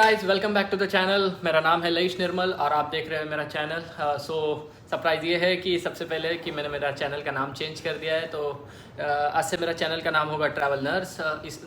Guys, welcome back to the channel. मेरा नाम है लईश निर्मल और आप देख रहे हैं मेरा चैनल। सरप्राइज़ ये है कि सबसे पहले कि मैंने मेरा चैनल का नाम चेंज कर दिया है। तो आज से मेरा चैनल का नाम होगा ट्रैवल नर्स।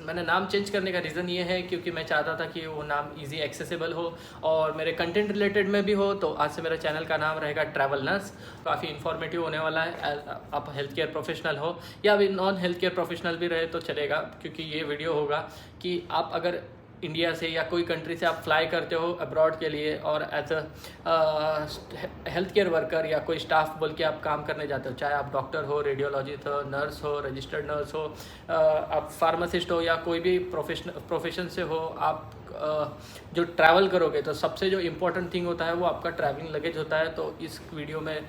मैंने नाम चेंज करने का रीज़न ये है क्योंकि मैं चाहता था कि वो नाम इजी एक्सेसिबल हो और मेरे कंटेंट रिलेटेड में भी हो। तो आज से मेरा चैनल का नाम रहेगा ट्रैवल नर्स। काफ़ी इन्फॉर्मेटिव होने वाला है। आप हेल्थ केयर प्रोफेशनल हो या अभी नॉन हेल्थ केयर प्रोफेशनल भी रहे तो चलेगा, क्योंकि ये वीडियो होगा कि आप अगर इंडिया से या कोई कंट्री से आप फ्लाई करते हो अब्रॉड के लिए और as a health care worker या कोई स्टाफ बोल के आप काम करने जाते हो, चाहे आप डॉक्टर हो, रेडियोलॉजिस्ट हो, नर्स हो, रजिस्टर्ड नर्स हो, आप फार्मासिस्ट हो या कोई भी प्रोफेशन से हो, आप जो ट्रैवल करोगे तो सबसे जो इम्पोर्टेंट थिंग होता है वो आपका ट्रैवलिंग लगेज होता है। तो इस वीडियो में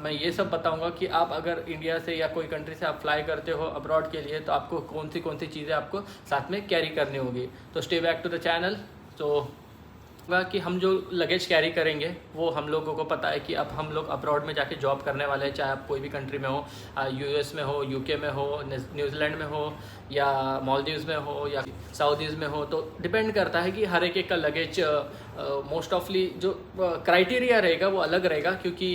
मैं ये सब बताऊंगा कि आप अगर इंडिया से या कोई कंट्री से आप फ्लाई करते हो अब्रॉड के लिए तो आपको कौन सी चीज़ें आपको साथ में कैरी करनी होगी। तो stay back to the channel. तो कि हम जो लगेज कैरी करेंगे वो हम लोगों को पता है कि अब हम लोग अब्रॉड में जाके जॉब करने वाले हैं, चाहे आप कोई भी कंट्री में हो, यूएस में हो, यूके में हो, न्यूजीलैंड में हो या मालदीव्स में हो या सऊदीज़ में हो। तो डिपेंड करता है कि हर एक का लगेज मोस्ट ऑफली जो क्राइटेरिया रहेगा वो अलग रहेगा, क्योंकि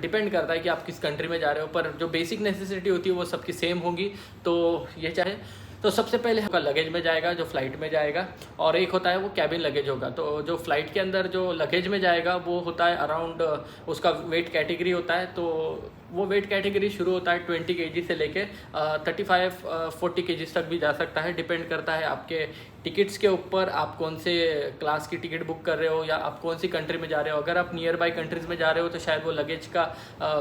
डिपेंड करता है कि आप किस कंट्री में जा रहे हो। पर जो बेसिक नेसेसिटी होती है वो सबकी सेम होगी। तो ये चाहे तो सबसे पहले आपका लगेज में जाएगा जो फ़्लाइट में जाएगा, और एक होता है वो कैबिन लगेज होगा। तो जो फ़्लाइट के अंदर जो लगेज में जाएगा वो होता है अराउंड, उसका वेट कैटेगरी होता है। तो वो वेट कैटेगरी शुरू होता है 20 kg से लेके 35-40 kg तक भी जा सकता है। डिपेंड करता है आपके टिकट्स के ऊपर, आप कौन से क्लास की टिकट बुक कर रहे हो या आप कौन सी कंट्री में जा रहे हो। अगर आप नियर बाई कंट्रीज़ में जा रहे हो तो शायद वो लगेज का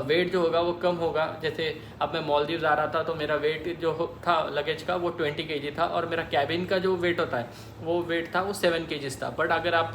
वेट जो होगा वो कम होगा। जैसे अब मैं मालदीव्स आ रहा था तो मेरा वेट जो था लगेज का वो 20 kg था, और मेरा कैबिन का जो वेट होता है वो वेट था वो 7 kg था। बट अगर आप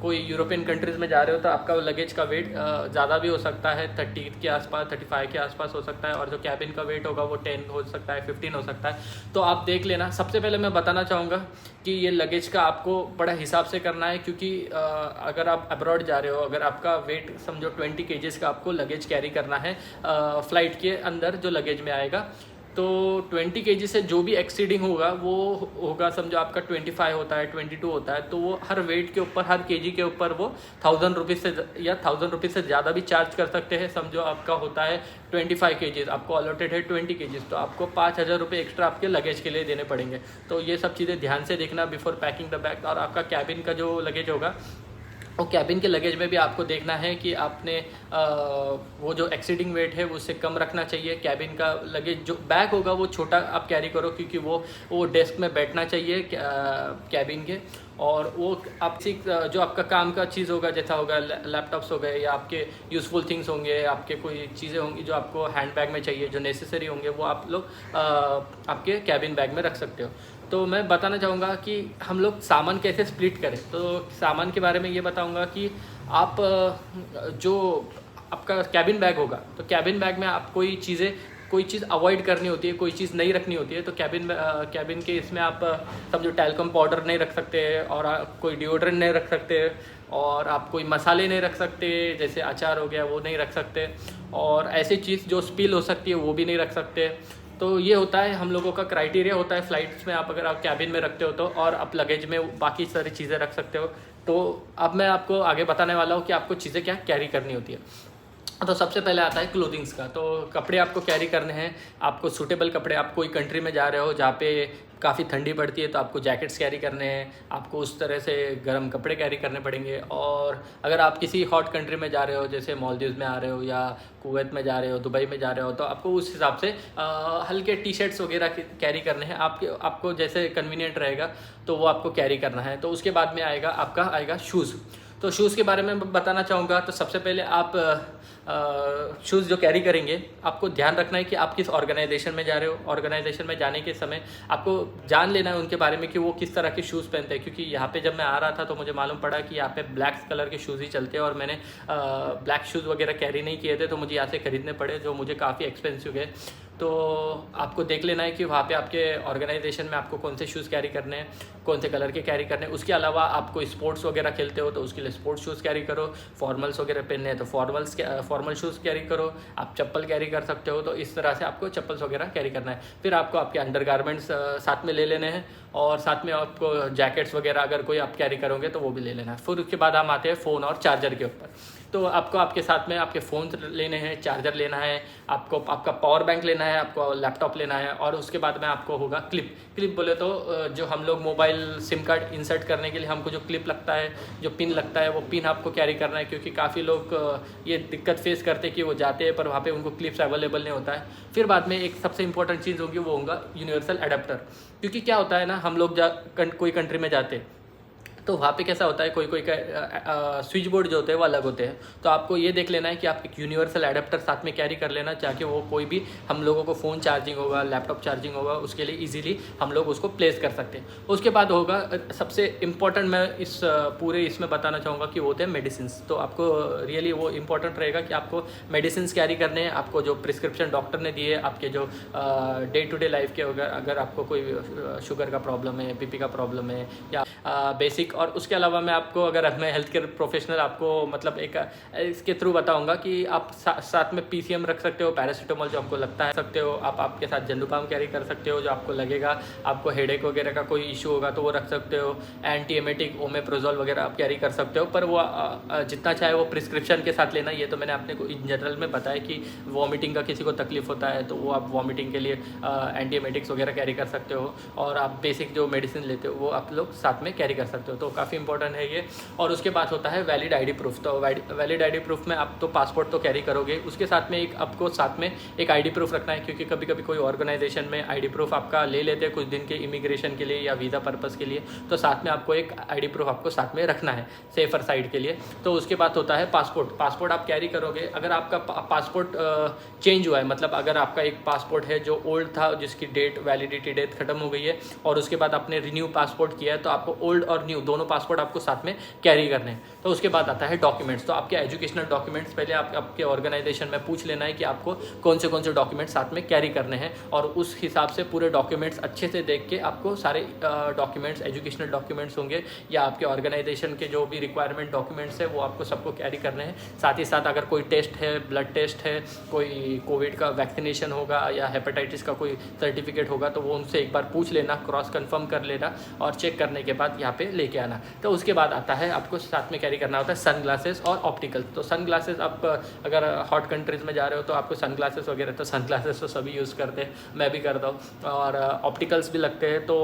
कोई यूरोपियन कंट्रीज़ में जा रहे हो तो आपका लगेज का वेट ज़्यादा भी हो सकता है, 30 के आसपास, 35 के आसपास हो सकता है, और जो कैबिन का वेट होगा वो 10 हो सकता है, 15 हो सकता है। तो आप देख लेना। सबसे पहले मैं बताना चाहूँगा कि ये लगेज का आपको बड़ा हिसाब से करना है, क्योंकि अगर आप अब्रॉड जा रहे हो, अगर आपका वेट समझो 20 kg का आपको लगेज कैरी करना है फ़्लाइट के अंदर जो लगेज में आएगा, तो 20 kg से जो भी एक्सीडिंग होगा वो होगा, समझो आपका 25 होता है, 22 होता है, तो वो हर वेट के ऊपर, हर केजी के ऊपर वो 1000 रुपीज़ से या 1000 रुपीज़ से ज़्यादा भी चार्ज कर सकते हैं। समझो आपका होता है 25 kg, आपको अलॉटेड है 20 kg, तो आपको 5000 रुपये एक्स्ट्रा आपके लगेज के लिए देने पड़ेंगे। तो ये सब चीज़ें ध्यान से देखना बिफोर पैकिंग द बैग। और आपका कैबिन का जो लगेज होगा वो कैबिन के लगेज में भी आपको देखना है कि आपने वो जो एक्सीडिंग वेट है उससे कम रखना चाहिए। कैबिन का लगेज जो बैग होगा वो छोटा आप कैरी करो, क्योंकि वो डेस्क में बैठना चाहिए कैबिन के। और वो आपसी जो आपका काम का चीज़ होगा, जैसा होगा लैपटॉप्स हो गए या आपके यूज़फुल थिंग्स होंगे, आपके कोई चीज़ें होंगी जो आपको हैंड बैग में चाहिए, जो नेसेसरी होंगे, वो आप लोग आपके कैबिन बैग में रख सकते हो। तो मैं बताना चाहूँगा कि हम लोग सामान कैसे स्प्लिट करें। तो सामान के बारे में ये बताऊँगा कि आप जो आपका कैबिन बैग होगा तो कैबिन बैग में आप कोई चीज़ अवॉइड करनी होती है, कोई चीज़ नहीं रखनी होती है। तो कैबिन के इसमें आप समझो टैल्कम पाउडर नहीं रख सकते, और आप कोई डिओड्रेंट नहीं रख सकते, और आप कोई मसाले नहीं रख सकते, जैसे अचार हो गया वो नहीं रख सकते, और ऐसी चीज़ जो स्पिल हो सकती है वो भी नहीं रख सकते। तो ये होता है हम लोगों का क्राइटेरिया होता है फ़्लाइट्स में। आप अगर आप कैबिन में रखते हो तो, और आप लगेज में बाकी सारी चीज़ें रख सकते हो। तो अब मैं आपको आगे बताने वाला हूँ कि आपको चीज़ें क्या कैरी करनी होती है। तो सबसे पहले आता है क्लोथिंग्स का। तो कपड़े आपको कैरी करने हैं, आपको सूटेबल कपड़े। आप कोई कंट्री में जा रहे हो जहाँ पे काफ़ी ठंडी पड़ती है तो आपको जैकेट्स कैरी करने हैं, आपको उस तरह से गर्म कपड़े कैरी करने पड़ेंगे। और अगर आप किसी हॉट कंट्री में जा रहे हो, जैसे मालदीव्स में आ रहे हो या कुवैत में जा रहे हो, दुबई में जा रहे हो, तो आपको उस हिसाब से हल्के टी शर्ट्स वगैरह कैरी करने हैं। आपको जैसे कन्वीनियंट रहेगा तो वो आपको कैरी करना है। तो उसके बाद में आएगा शूज़। तो शूज़ के बारे में बताना चाहूँगा। तो सबसे पहले आप शूज़ जो कैरी करेंगे, आपको ध्यान रखना है कि आप किस ऑर्गेनाइजेशन में जा रहे हो। ऑर्गेनाइजेशन में जाने के समय आपको जान लेना है उनके बारे में कि वो किस तरह के शूज़ पहनते हैं, क्योंकि यहाँ पे जब मैं आ रहा था तो मुझे मालूम पड़ा कि यहाँ पे ब्लैक कलर के शूज़ ही चलते हैं, और मैंने ब्लैक शूज़ वगैरह कैरी नहीं किए थे तो मुझे यहाँ से ख़रीदने पड़े, जो मुझे काफ़ी एक्सपेंसिव गए। तो आपको देख लेना है कि वहाँ पे आपके ऑर्गेनाइजेशन में आपको कौन से शूज़ कैरी करने हैं, कौन से कलर के कैरी करने हैं। उसके अलावा आप कोई स्पोर्ट्स वगैरह खेलते हो तो उसके लिए स्पोर्ट्स शूज़ कैरी करो। फॉर्मल्स वगैरह पहनने हैं तो फॉर्मल शूज़ कैरी करो, आप चप्पल कैरी कर सकते हो। तो इस तरह से आपको चप्पल्स वगैरह कैरी करना है। फिर आपको आपके अंडरगारमेंट्स साथ में ले लेने हैं, और साथ में आपको जैकेट्स वगैरह अगर कोई आप कैरी करोगे तो वो भी ले लेना है। फिर उसके बाद हम आते हैं फ़ोन और चार्जर के ऊपर। तो आपको आपके साथ में आपके फ़ोन लेने हैं, चार्जर लेना है, आपको आपका पावर बैंक लेना है, आपको लैपटॉप लेना है, और उसके बाद में आपको होगा क्लिप बोले तो जो हम लोग मोबाइल सिम कार्ड इंसर्ट करने के लिए हमको जो क्लिप लगता है, जो पिन लगता है, वो पिन आपको कैरी करना है। क्योंकि काफ़ी लोग ये दिक्कत फेस करते हैं कि वो जाते हैं पर वहाँ पे उनको क्लिप्स अवेलेबल नहीं होता है। फिर बाद में एक सबसे इंपॉर्टेंट चीज़ होगी, वो होगा यूनिवर्सल अडेप्टर। क्योंकि क्या होता है ना, हम लोग कोई कंट्री में जाते हैं तो वहाँ पे कैसा होता है, कोई का स्विच बोर्ड जो होते हैं वो अलग होते हैं। तो आपको ये देख लेना है कि आप एक यूनिवर्सल एडेप्टर साथ में कैरी कर लेना, ताकि वो कोई भी हम लोगों को फ़ोन चार्जिंग होगा, लैपटॉप चार्जिंग होगा, उसके लिए इजीली हम लोग उसको प्लेस कर सकते हैं। उसके बाद होगा सबसे इम्पॉर्टेंट, मैं इस पूरे इसमें बताना चाहूँगा कि वो होते हैं मेडिसिन। तो आपको रियली वो इम्पॉर्टेंट रहेगा कि आपको मेडिसिन कैरी करने हैं। आपको जो प्रिस्क्रिप्शन डॉक्टर ने दिए, आपके जो डे टू डे लाइफ के अगर आपको कोई शुगर का प्रॉब्लम है, बीपी का प्रॉब्लम है, या बेसिक। और उसके अलावा मैं आपको, अगर मैं हेल्थ केयर प्रोफेशनल आपको मतलब एक इसके थ्रू बताऊंगा कि आप साथ में पीसीएम रख सकते हो, पैरासीटामोल जो आपको लगता है सकते हो, आप आपके साथ जंदुबाम कैरी कर सकते हो जो आपको लगेगा आपको हेडेक वगैरह का कोई इशू होगा तो वो रख सकते हो। एंटी एमेटिक ओमेप्रोजोल वगैरह आप कैरी कर सकते हो, पर वो जितना चाहे वो प्रिस्क्रिप्शन के साथ लेना। ये तो मैंने आपने को इन जनरल में बताया कि वॉमिटिंग का किसी को तकलीफ होता है तो वो आप वॉमिटिंग के लिए एंटी एमेटिक्स वगैरह कैरी कर सकते हो, और आप बेसिक जो मेडिसिन लेते हो वो आप लोग साथ में कैरी कर सकते हो। तो काफ़ी इंपॉर्टेंट है ये। और उसके बाद होता है वैलिड आईडी प्रूफ। तो वैलिड आईडी प्रूफ में आप तो पासपोर्ट तो कैरी करोगे, उसके साथ में आपको साथ में एक आईडी प्रूफ रखना है। क्योंकि कभी कभी कोई ऑर्गेनाइजेशन में आईडी प्रूफ आपका ले लेते हैं कुछ दिन के इमिग्रेशन के लिए या वीज़ा पर्पज़ के लिए, तो साथ में आपको एक आईडी प्रूफ आपको साथ में रखना है सेफर साइड के लिए। तो उसके बाद होता है पासपोर्ट आप कैरी करोगे। अगर आपका पासपोर्ट चेंज हुआ है, मतलब अगर आपका एक पासपोर्ट है जो ओल्ड था, जिसकी वैलिडिटी डेट खत्म हो गई है, और उसके बाद आपने रिन्यू पासपोर्ट किया है, तो आपको ओल्ड और न्यू दोनों पासपोर्ट आपको साथ में कैरी करने हैं। तो उसके बाद आता है डॉक्यूमेंट्स। तो आपके एजुकेशनल डॉक्यूमेंट्स पहले आपके ऑर्गेनाइजेशन में पूछ लेना है कि आपको कौन से डॉक्यूमेंट्स साथ में कैरी करने हैं, और उस हिसाब से पूरे डॉक्यूमेंट्स अच्छे से देख के आपको सारे डॉक्यूमेंट्स, एजुकेशनल डॉक्यूमेंट्स होंगे या आपके ऑर्गेनाइजेशन के जो भी रिक्वायरमेंट डॉक्यूमेंट्स है वो आपको सबको कैरी करने हैं। साथ ही साथ अगर कोई टेस्ट है, ब्लड टेस्ट है, कोई कोविड का वैक्सीनेशन होगा या हेपेटाइटिस का कोई सर्टिफिकेट होगा, तो वो उनसे एक बार पूछ लेना, क्रॉस कंफर्म कर लेना, और चेक करने के बाद यहाँ पे लेके आना। तो उसके बाद आता है आपको साथ में कैरी करना होता है सन ग्लासेस और ऑप्टिकल। तो सन ग्लासेस आप अगर हॉट कंट्रीज़ में जा रहे हो तो आपको सन ग्लासेस वगैरह, तो सन ग्लासेस तो सभी यूज़ करते हैं, मैं भी करता हूँ, और ऑप्टिकल्स भी लगते हैं। तो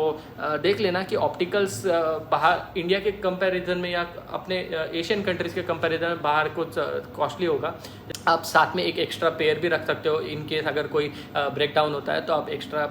देख लेना कि ऑप्टिकल्स बाहर इंडिया के कंपैरिजन में या अपने एशियन कंट्रीज़ के कंपैरिजन में बाहर कुछ कॉस्टली होगा। आप साथ में एक एक्स्ट्रा पेयर भी रख सकते हो, इन केस अगर कोई ब्रेक डाउन होता है तो आप एक्स्ट्रा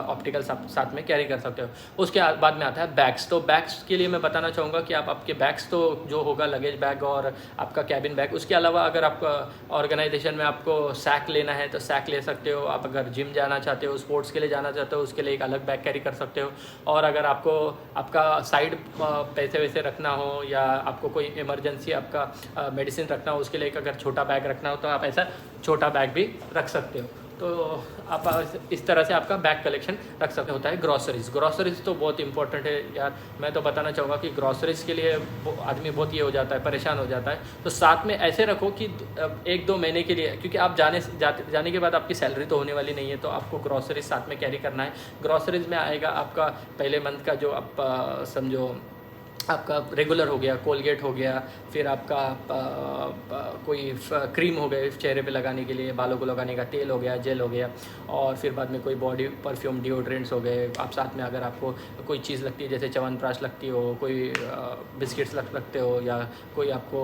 ऑप्टिकल्स आप साथ में कैरी कर सकते हो। उसके बाद में आता है बैग्स। तो बैग्स के लिए मैं बताना चाहूँगा कि आप आपके बैग्स तो जो होगा लगेज बैग और आपका कैबिन बैग, उसके अलावा अगर आपका ऑर्गेनाइजेशन में आपको सैक लेना है तो सैक ले सकते हो। आप अगर जिम जाना चाहते हो, स्पोर्ट्स के लिए जाना चाहते हो, उसके लिए एक अलग बैग कैरी कर सकते हो। और अगर आपको आपका साइड पैसे वैसे रखना हो या आपको कोई इमरजेंसी आपका मेडिसिन रखना हो, उसके लिए एक अगर छोटा बैग रखना हो तो आप ऐसा छोटा बैग भी रख सकते हो। तो आप इस तरह से आपका बैग कलेक्शन रख सकते होता है। ग्रॉसरीज तो बहुत इंपॉर्टेंट है यार, मैं तो बताना चाहूँगा कि ग्रॉसरीज के लिए आदमी बहुत ये हो जाता है, परेशान हो जाता है। तो साथ में ऐसे रखो कि 1-2 महीने के लिए, क्योंकि आप जाने के बाद आपकी सैलरी तो होने वाली नहीं है, तो आपको ग्रॉसरीज साथ में कैरी करना है। ग्रॉसरीज में आएगा आपका पहले मंथ का जो आप समझो आपका रेगुलर हो गया, कोलगेट हो गया, फिर आपका कोई क्रीम हो गए चेहरे पे लगाने के लिए, बालों को लगाने का तेल हो गया, जेल हो गया, और फिर बाद में कोई बॉडी परफ्यूम डिओड्रेंट्स हो गए। आप साथ में अगर आपको कोई चीज़ लगती है जैसे च्यवनप्राश लगती हो, कोई बिस्किट्स लगते हो, या कोई आपको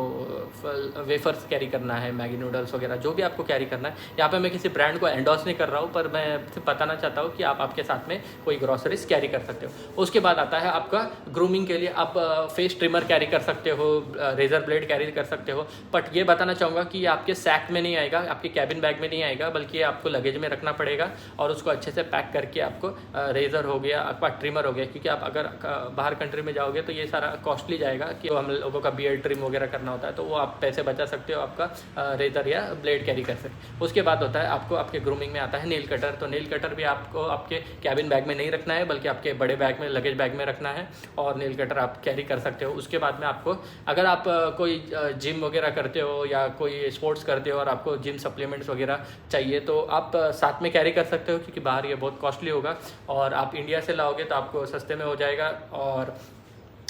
वेफर्स कैरी करना है, मैगी नूडल्स वगैरह जो भी आपको कैरी करना है। यहाँ पे मैं किसी ब्रांड को एंडोर्स नहीं कर रहा हूँ, पर मैं सिर्फ बताना चाहता हूँ कि आप आपके साथ में कोई ग्रॉसरीज कैरी कर सकते हो। उसके बाद आता है आपका ग्रूमिंग के लिए आप फेस ट्रिमर कैरी कर सकते हो, रेजर ब्लेड कैरी कर सकते हो। बट ये बताना चाहूँगा कि ये आपके सैक में नहीं आएगा, आपके कैबिन बैग में नहीं आएगा, बल्कि आपको लगेज में रखना पड़ेगा, और उसको अच्छे से पैक करके आपको रेजर हो गया, आपका ट्रिमर हो गया, क्योंकि आप अगर बाहर कंट्री में जाओगे तो ये सारा कॉस्टली जाएगा कि हम लोगों का बियर्ड ट्रिम वगैरह करना होता है, तो वो आप पैसे बचा सकते हो, आपका रेजर या ब्लेड कैरी कर सकते हो। उसके बाद होता है आपको आपके ग्रूमिंग में आता है नेल कटर। तो नेल कटर भी आपको आपके कैबिन बैग में नहीं रखना है, बल्कि आपके बड़े बैग में, लगेज बैग में रखना है, और नेल कटर आप कैरी कैरी कर सकते हो। उसके बाद में आपको अगर आप कोई जिम वगैरह करते हो या कोई स्पोर्ट्स करते हो और आपको जिम सप्लीमेंट्स वगैरह चाहिए तो आप साथ में कैरी कर सकते हो, क्योंकि बाहर ये बहुत कॉस्टली होगा और आप इंडिया से लाओगे तो आपको सस्ते में हो जाएगा और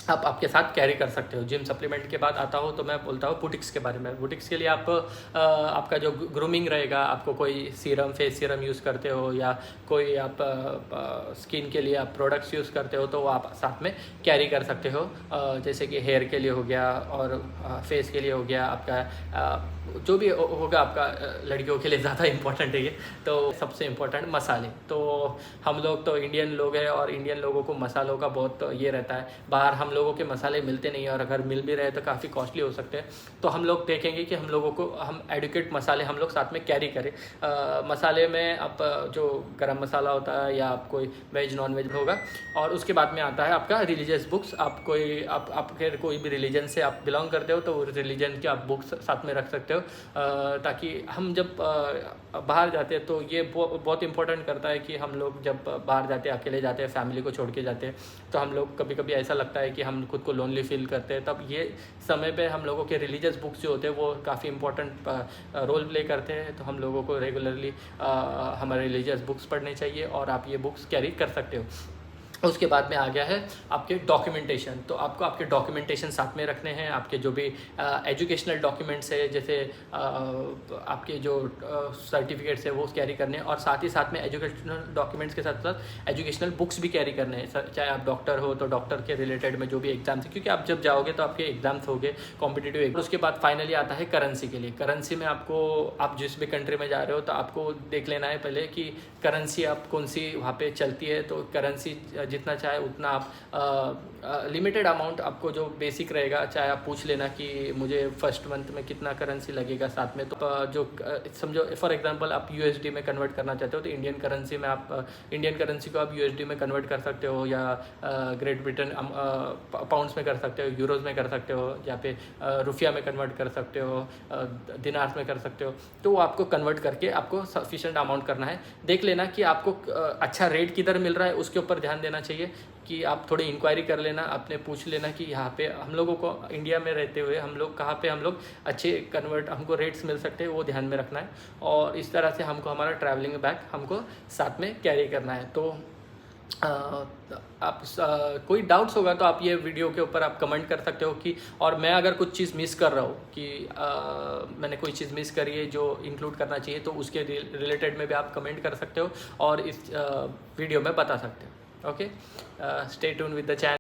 आप आपके साथ कैरी कर सकते हो। जिम सप्लीमेंट के बाद आता हो तो मैं बोलता हूँ बुटिक्स के बारे में। बुटिक्स के लिए आप आपका जो ग्रूमिंग रहेगा, आपको कोई सीरम, फेस सीरम यूज़ करते हो या कोई आप स्किन के लिए आप प्रोडक्ट्स यूज़ करते हो तो वो आप साथ में कैरी कर सकते हो। जैसे कि हेयर के लिए हो गया और फेस के लिए हो गया, आपका जो भी होगा आपका लड़कियों के लिए ज़्यादा इम्पोर्टेंट है ये। तो सबसे इम्पोर्टेंट मसाले, तो हम लोग तो इंडियन लोग हैं और इंडियन लोगों को मसालों का बहुत ये रहता है। बाहर हम लोगों के मसाले मिलते नहीं और अगर मिल भी रहे तो काफ़ी कॉस्टली हो सकते हैं। तो हम लोग देखेंगे कि हम लोगों को हम एडुकेट मसाले हम लोग साथ में कैरी करें। मसाले में आप जो गरम मसाला होता है या आप कोई वेज नॉन वेज होगा। और उसके बाद में आता है आपका रिलीजियस बुक्स। आप अगर कोई भी रिलीजन से आप बिलोंग करते हो तो रिलीजन के आप बुक्स साथ में रख सकते हो, ताकि हम जब बाहर जाते हैं तो ये बहुत इंपॉर्टेंट करता है कि हम लोग जब बाहर जाते हैं, अकेले जाते हैं, फैमिली को छोड़ के जाते हैं, तो हम लोग कभी कभी ऐसा लगता है कि हम खुद को लोनली फील करते हैं। तब ये समय पे हम लोगों के रिलीजियस बुक्स जो होते हैं वो काफ़ी इंपॉर्टेंट रोल प्ले करते हैं। तो हम लोगों को रेगुलरली हमारे रिलीजियस बुक्स पढ़ने चाहिए और आप ये बुक्स कैरी कर सकते हो। उसके बाद में आ गया है आपके डॉक्यूमेंटेशन। तो आपको आपके डॉक्यूमेंटेशन साथ में रखने हैं। आपके जो भी एजुकेशनल डॉक्यूमेंट्स है, जैसे आपके जो सर्टिफिकेट्स है वो कैरी करने हैं और साथ ही साथ में एजुकेशनल डॉक्यूमेंट्स के साथ साथ एजुकेशनल बुक्स भी कैरी करने हैं। चाहे आप डॉक्टर हो तो डॉक्टर के रिलेटेड में जो भी एग्जाम्स है, क्योंकि आप जब जाओगे तो आपके एग्जाम्स हो गए कॉम्पिटिटिव। उसके बाद फाइनली आता है करेंसी के लिए। करेंसी में आपको, आप जिस भी कंट्री में जा रहे हो तो आपको देख लेना है पहले कि करेंसी आप कौन सी वहाँ पे चलती है। तो करेंसी जितना चाहे उतना आप लिमिटेड अमाउंट आपको जो बेसिक रहेगा, चाहे आप पूछ लेना कि मुझे फर्स्ट मंथ में कितना करेंसी लगेगा साथ में। तो जो समझो फॉर एग्जांपल आप यूएसडी में कन्वर्ट करना चाहते हो तो इंडियन करेंसी में आप इंडियन करेंसी को आप यूएसडी में कन्वर्ट कर सकते हो या ग्रेट ब्रिटेन पाउंड्स में कर सकते हो, यूरोज़ में कर सकते हो, या पे रुपया में कन्वर्ट कर सकते हो, दिनार्स में कर सकते हो। तो वो आपको कन्वर्ट करके आपको सफिशिएंट अमाउंट करना है। देख लेना कि आपको अच्छा रेट किधर मिल रहा है, उसके ऊपर ध्यान देना चाहिए कि आप थोड़ी इंक्वायरी कर लेना, अपने पूछ लेना कि यहाँ पे हम लोगों को इंडिया में रहते हुए हम लोग कहाँ पे हम लोग अच्छे कन्वर्ट हमको रेट्स मिल सकते हैं, वो ध्यान में रखना है। और इस तरह से हमको हमारा ट्रैवलिंग बैग हमको साथ में कैरी करना है। तो आप कोई डाउट्स होगा तो आप ये वीडियो के ऊपर आप कमेंट कर सकते हो कि, और मैं अगर कुछ चीज़ मिस कर रहा हूँ कि मैंने कोई चीज़ मिस करी है जो इंक्लूड करना चाहिए, तो उसके रिलेटेड में भी आप कमेंट कर सकते हो और इस वीडियो में बता सकते हो। Okay, stay tune with the channel.